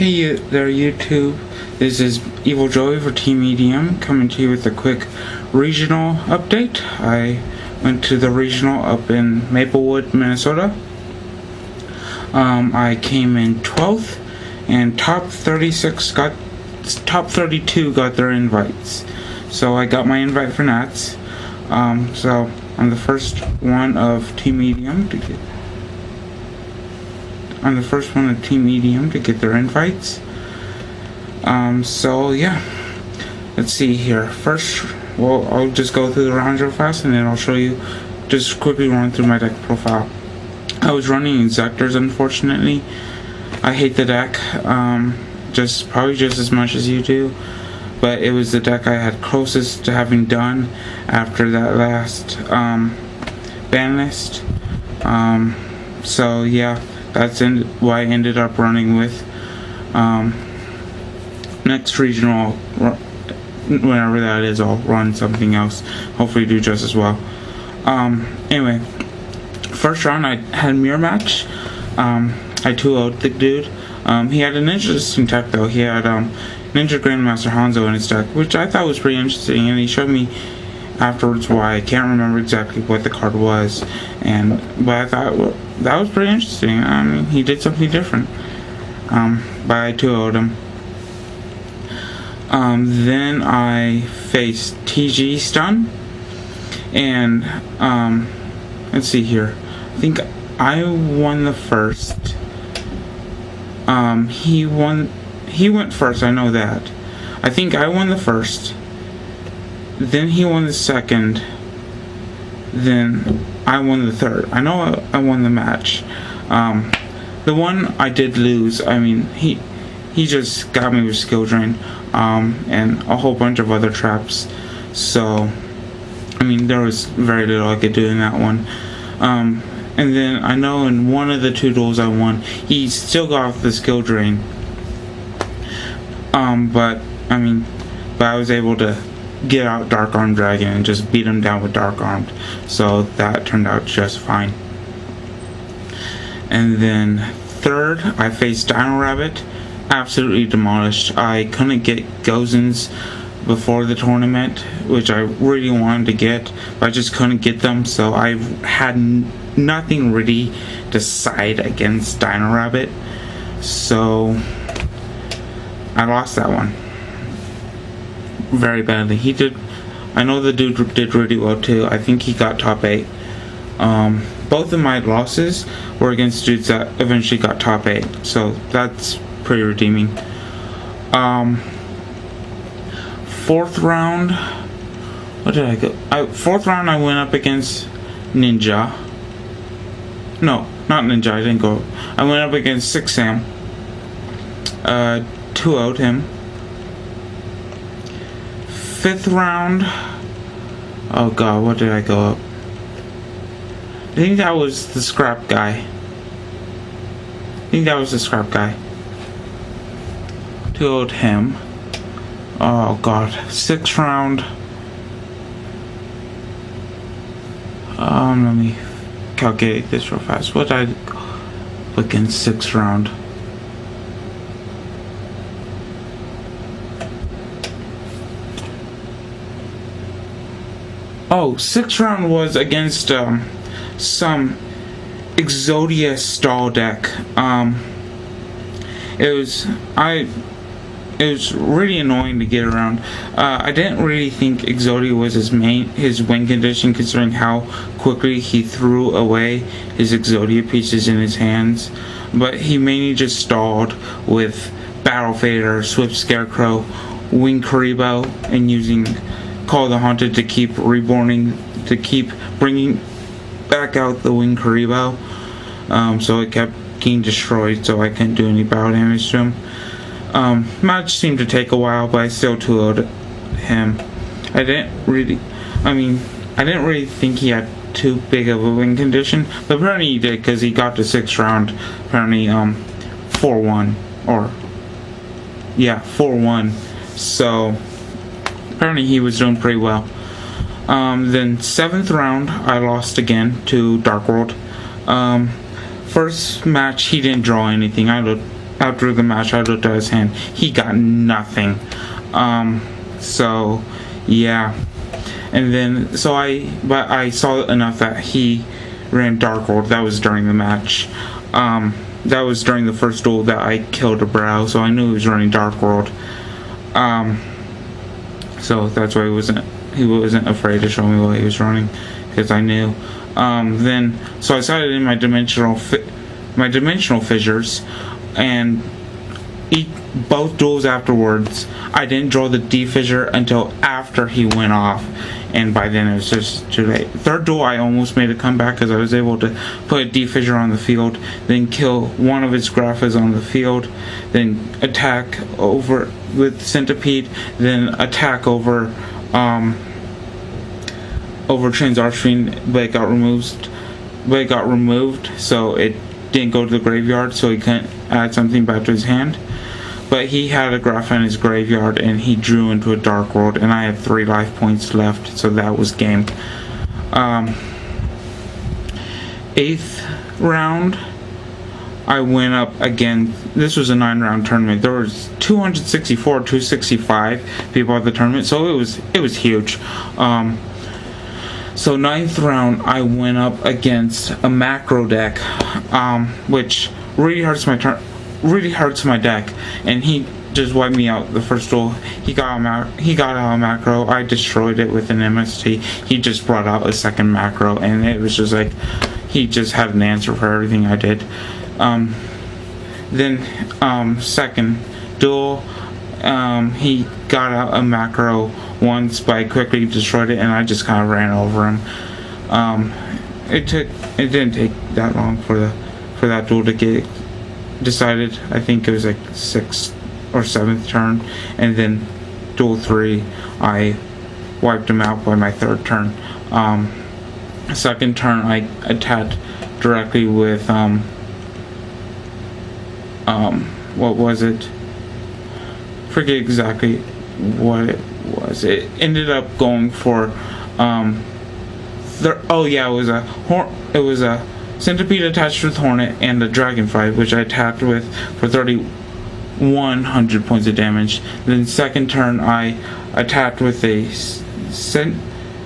Hey there YouTube, this is Evil Joey for TeamEDM coming to you with a quick regional update. I went to the regional up in Maplewood, Minnesota. I came in 12th and top 32 got their invites. So I got my invite for Nats. So I'm the first one of TeamEDM to get their invites. So yeah, let's see here. First, well, I'll just go through the rounds real fast and then I'll show you, just quickly run through my deck profile. I was running Injectors, unfortunately. I hate the deck, probably just as much as you do, but it was the deck I had closest to having done after that last ban list. So yeah, that's why I ended up running with next regional, whenever that is, I'll run something else, hopefully do just as well. Anyway, first round I had mirror match. I 2-0'd the dude. He had an interesting tech though. He had Ninja Grandmaster Hanzo in his deck, which I thought was pretty interesting, and he showed me afterwards why. I can't remember exactly what the card was, but I thought, well, that was pretty interesting. I mean, he did something different. But I 2-0'd him. Then I faced TG Stun, and let's see here. I think I won the first. He went first, I know that. I think I won the first. Then he won the second. Then I won the third. I know I won the match. The one I did lose, I mean, he just got me with skill drain, and a whole bunch of other traps. So, I mean, there was very little I could do in that one. And then I know in one of the two duels I won, he still got off the skill drain. But I was able to get out Dark Armed Dragon and just beat him down with Dark Armed. So that turned out just fine. And then third, I faced Dino Rabbit. Absolutely demolished. I couldn't get Gozens before the tournament, which I really wanted to get, but I just couldn't get them, so I had nothing ready to side against Dino Rabbit, so I lost that one very badly. I know the dude did really well too. I think he got top 8. Both of my losses were against dudes that eventually got top 8, so that's pretty redeeming. Fourth round, what did I go? Fourth round I went up against Ninja. No, not Ninja, I didn't go. I went up against 6 Sam. 2-0'd him. Fifth round, oh god, what did I go up? I think that was the scrap guy. 2-0'd him. Oh god. Sixth round. Let me calculate this real fast. What did I go against sixth round? Oh, sixth round was against some Exodia stall deck. It was really annoying to get around. I didn't really think Exodia was his win condition, considering how quickly he threw away his Exodia pieces in his hands. But he mainly just stalled with Battle Fader, Swift Scarecrow, Wing Karibo, and using Call the Haunted to keep bringing back out the Wing Karibo. So it kept getting destroyed, so I couldn't do any battle damage to him. Match seemed to take a while, but I still 2-0'd him. I didn't really think he had too big of a win condition, but apparently he did, because he got to 6th round, apparently 4-1, or yeah, 4-1. So apparently he was doing pretty well. Then 7th round, I lost again to Dark World. First match, he didn't draw anything. I after the match, I looked at his hand. He got nothing. So yeah, and then but I saw enough that he ran Dark World. That was during the match. That was during the first duel that I killed a brow, so I knew he was running Dark World. So that's why he wasn't afraid to show me what he was running, because I knew. So I decided in my dimensional fissures, and both duels afterwards, I didn't draw the D fissure until after he went off, and by then it was just too late. Third duel, I almost made a comeback because I was able to put a D fissure on the field, then kill one of its Graphas on the field, then attack over with Centipede, then attack over Transarchfiend, but it got removed, so it didn't go to the graveyard, so he couldn't add something back to his hand. But he had a Grapha in his graveyard, and he drew into a Dark World, and I had 3 life points left, so that was game. 8th round, I went up again. This was a 9-round tournament. There was 264, 265 people at the tournament, so it was huge. So 9th round, I went up against a macro deck, which really hurts my deck, and he just wiped me out the first duel. He got out a macro. I destroyed it with an MST. He just brought out a second macro, and it was just like he just had an answer for everything I did. Then second duel, he got out a macro once, but I quickly destroyed it, and I just kind of ran over him. It didn't take that long for that duel to get decided. I think it was like 6th or 7th turn, and then duel 3, I wiped him out by my 3rd turn. Second turn, I attacked directly with what was it? Forget exactly what it was. It ended up going for it was a Centipede attached with Hornet and a Dragonfly, which I attacked with for 3,100 points of damage. Then second turn, I attacked with a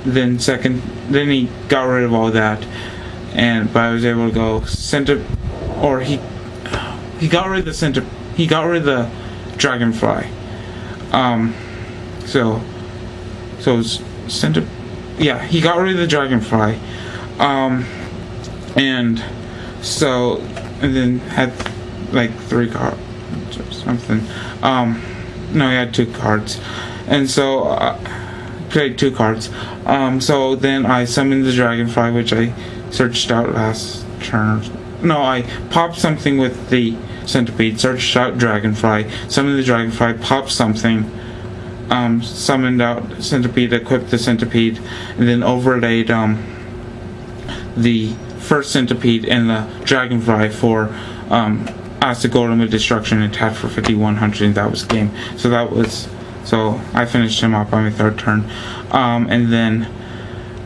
then he got rid of all that, but I was able to go he got rid of the Dragonfly. He got rid of the Dragonfly. And then had like 3 cards or something. No, he had 2 cards, and so played 2 cards. So then I summoned the Dragonfly, which I searched out last turn. No, I popped something with the Centipede, searched out Dragonfly, summoned the Dragonfly, popped something, summoned out Centipede, equipped the Centipede, and then overlaid the first Centipede and the Dragonfly for Acid Golem of Destruction, attacked for 5,100, and that was game. So I finished him up on my 3rd turn. And then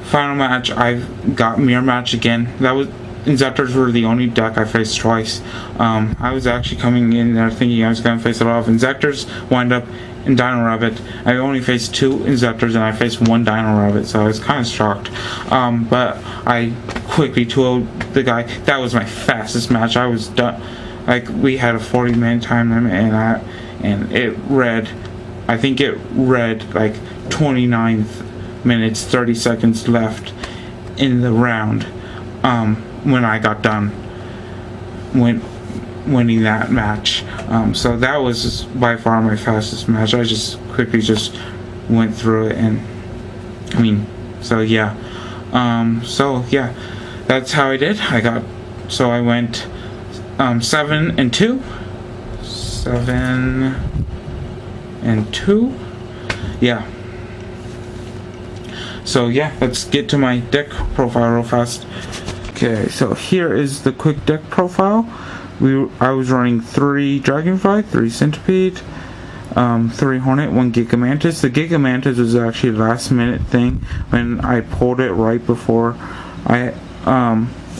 final match, I got Mirror Match again. Inzeptors were the only deck I faced twice. I was actually coming in there thinking I was going to face a lot of Inzeptors, wind up in Dino Rabbit. I only faced 2 Inzeptors, and I faced 1 Dino Rabbit, so I was kind of shocked. But I quickly 2-0'd the guy. That was my fastest match. I was done. Like, we had a 40-minute time limit, and it read, I think it read like 29 minutes, 30 seconds left in the round. When I got done winning that match. So that was by far my fastest match. I just quickly went through it, and that's how I did. I went 7-2. 7-2. Yeah. So yeah, let's get to my deck profile real fast. Okay, so here is the quick deck profile. I was running 3 Dragonfly, 3 Centipede, 3 Hornet, 1 Gigamantis. The Gigamantis was actually a last minute thing when I pulled it right before I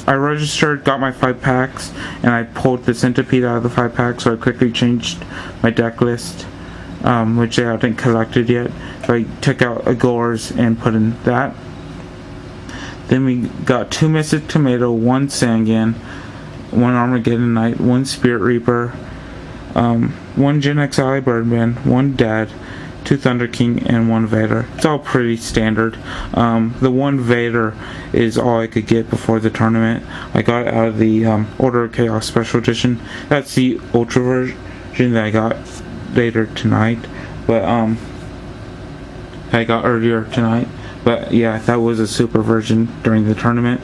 I registered, got my 5 packs, and I pulled the centipede out of the 5 packs, so I quickly changed my deck list, which I hadn't collected yet. So I took out Agors and put in that. Then we got 2 Mystic Tomato, 1 Sangan, 1 Armageddon Knight, 1 Spirit Reaper, 1 Gen X Ally Birdman, 1 Dad, 2 Thunder King, and 1 Vader. It's all pretty standard. The 1 Vader is all I could get before the tournament. I got it out of the Order of Chaos Special Edition. That's the Ultra version that I got later tonight. But, I got earlier tonight. But, yeah, that was a super version during the tournament.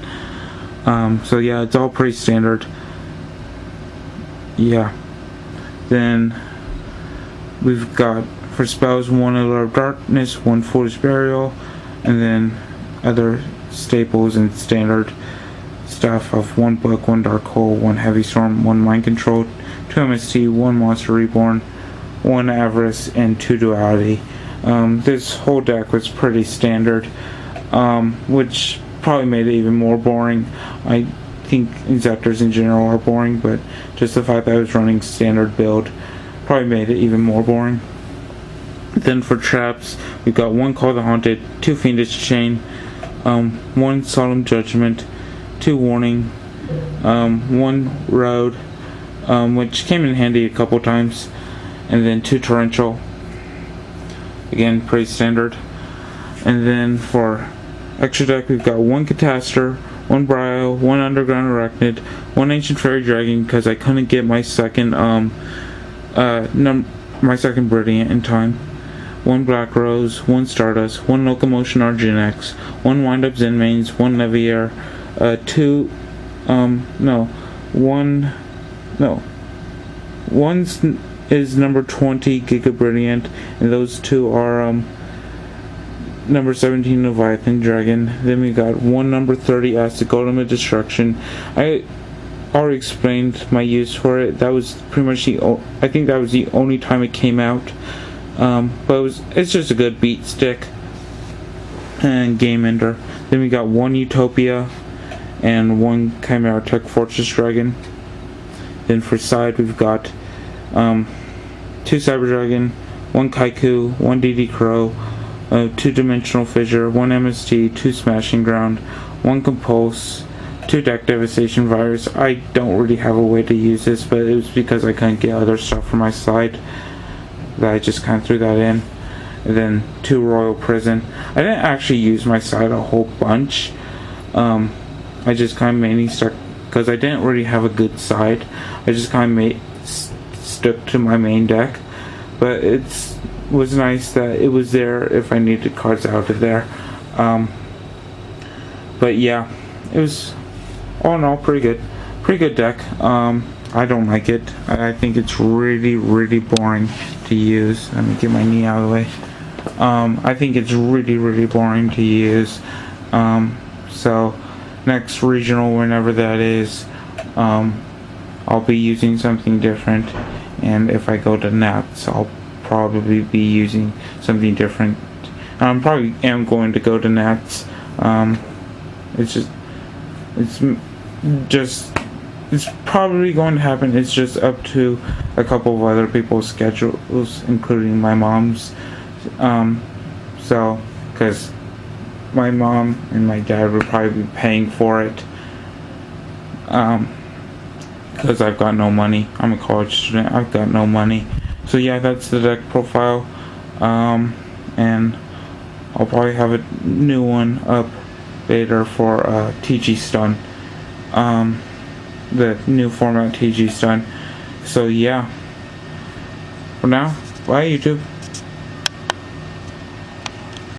So, yeah, it's all pretty standard. Yeah. Then, we've got, for spells, 1 Alert of Darkness, 1 Foolish Burial, and then other staples and standard stuff of 1 Book, 1 Dark Hole, 1 Heavy Storm, 1 Mind Control, 2 MST, 1 Monster Reborn, 1 Avarice, and 2 Duality. This whole deck was pretty standard, which probably made it even more boring. I think Inceptors in general are boring, but just the fact that I was running standard build probably made it even more boring. Then for traps, we've got 1 Call the Haunted, 2 Fiendish Chain, 1 Solemn Judgment, 2 Warning, 1 Road, which came in handy a couple times, and then 2 Torrential. Again, pretty standard. And then for extra deck, we've got 1 Catastor, 1 Brio, 1 Underground Arachnid, 1 Ancient Fairy Dragon, because I couldn't get my second Brilliant in time. 1 Black Rose, 1 Stardust, 1 Locomotion Argenex, 1 Wind Up Zenmains, 1 Leviair, 1 is number 20 Giga Brilliant, and those 2 are number 17 Leviathan Dragon. Then we got 1 number 30 Acid Golem of Destruction. I already explained my use for it. That was pretty much I think that was the only time it came out. But it's just a good beat stick and game ender. Then we got 1 Utopia and 1 Chimera Tech Fortress Dragon. Then for side, we've got 2 Cyber Dragon, 1 Kaiku, 1 DD Crow, 2 Dimensional Fissure, 1 MST, 2 Smashing Ground, 1 Compulse, 2 Deck Devastation Virus. I don't really have a way to use this, but it was because I couldn't get other stuff for my side that I just kind of threw that in. And then 2 Royal Prison. I didn't actually use my side a whole bunch. I just kind of mainly stuck, because I didn't really have a good side. I just kind of stuck to my main deck. But it was nice that it was there if I needed cards out of there. But yeah, it was all in all pretty good deck. I don't like it. I think it's really, really boring to use. Let me get my knee out of the way. I think it's really, really boring to use. So next regional, whenever that is, I'll be using something different. And if I go to Nats, I'll probably be using something different. I probably am going to go to Nats. It's probably going to happen. It's just up to a couple of other people's schedules, including my mom's. Because my mom and my dad would probably be paying for it. Because I've got no money. I'm a college student. I've got no money. So yeah, that's the deck profile. And I'll probably have a new one up later for TG Stun. The new format TG Stun. So yeah. For now, bye YouTube.